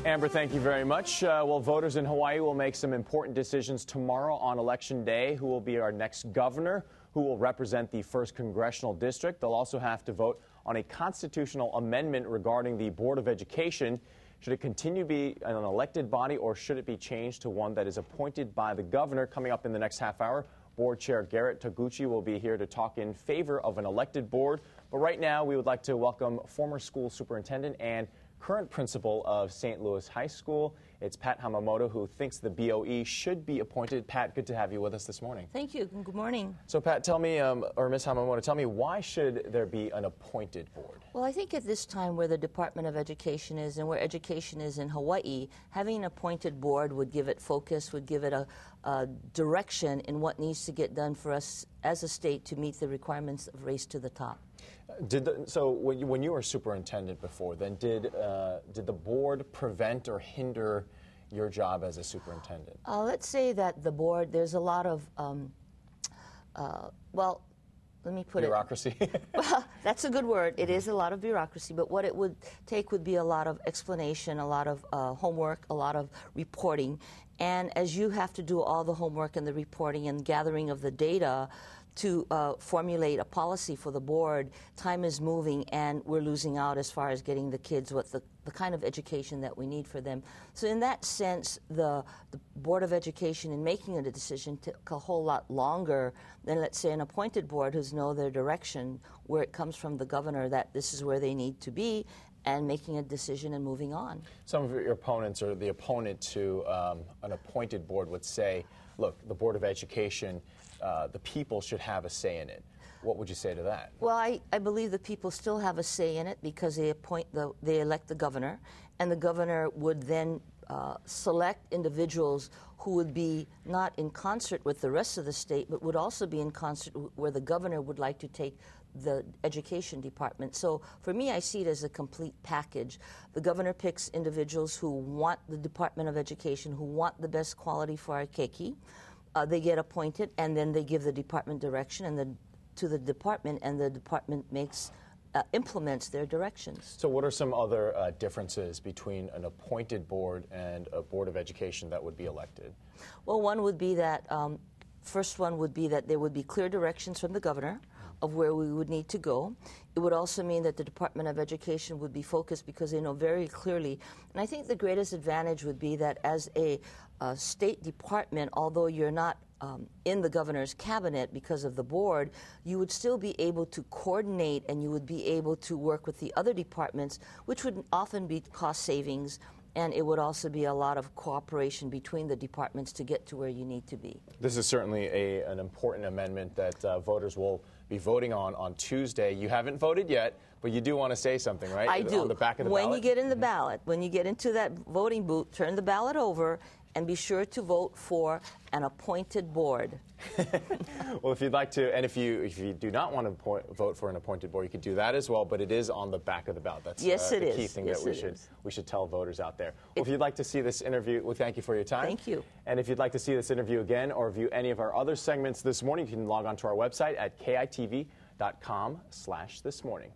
Amber, thank you very much. Well, voters in Hawaii will make some important decisions tomorrow on Election Day. Who will be our next governor? Who will represent the 1st Congressional District? They'll also have to vote on a constitutional amendment regarding the Board of Education. Should it continue to be an elected body, or should it be changed to one that is appointed by the governor? Coming up in the next half hour, Board Chair Garrett Toguchi will be here to talk in favor of an elected board. But right now, we would like to welcome former school superintendent and current principal of St. Louis High School. It's Pat Hamamoto, who thinks the BOE should be appointed. Pat, good to have you with us this morning. Thank you. Good morning. So, Pat, tell me, or Ms. Hamamoto, tell me, why should there be an appointed board? Well, I think at this time where the Department of Education is and where education is in Hawaii, having an appointed board would give it focus, would give it a direction in what needs to get done for us as a state to meet the requirements of Race to the Top. So when you were superintendent before, then did the board prevent or hinder your job as a superintendent? Let's say that the board, there's a lot of, well, let me put bureaucracy? Well, that's a good word. It is a lot of bureaucracy, but what it would take would be a lot of explanation, a lot of homework, a lot of reporting. And as you have to do all the homework and the reporting and gathering of the data to formulate a policy for the board, time is moving and we're losing out as far as getting the kids what the kind of education that we need for them. So in that sense, the Board of Education, in making a decision, took a whole lot longer than, let's say, an appointed board who's know their direction, where it comes from the governor that this is where they need to be, and making a decision and moving on. Some of your opponents, or the opponent to an appointed board, would say, look, the Board of Education, the people should have a say in it. What would you say to that? Well, I believe the people still have a say in it because they elect the governor, and the governor would then select individuals who would be not in concert with the rest of the state, but would also be in concert where the governor would like to take the education department. So for me, I see it as a complete package. The governor picks individuals who want the Department of Education, who want the best quality for our keiki. They get appointed, and then they give the department direction to the department, and the department implements their directions. So what are some other differences between an appointed board and a Board of Education that would be elected? Well, one would be that, first one would be that there would be clear directions from the governor of where we would need to go. It would also mean that the Department of Education would be focused because they know very clearly. And I think the greatest advantage would be that as a state department, although you're not in the governor's cabinet because of the board, you would still be able to coordinate and you would be able to work with the other departments, which would often be cost savings. And it would also be a lot of cooperation between the departments to get to where you need to be. This is certainly an important amendment that voters will be voting on Tuesday. You haven't voted yet, but you do want to say something, right? I do. On the back of the ballot? When you get in the ballot, when you get into that voting booth, turn the ballot over and be sure to vote for an appointed board. Well, if you'd like to, and if you do not want to vote for an appointed board, you could do that as well, but it is on the back of the ballot. That's the key thing that we should tell voters out there. Well, if you'd like to see this interview, well, thank you for your time. Thank you. And if you'd like to see this interview again or view any of our other segments this morning, you can log on to our website at kitv.com/thismorning.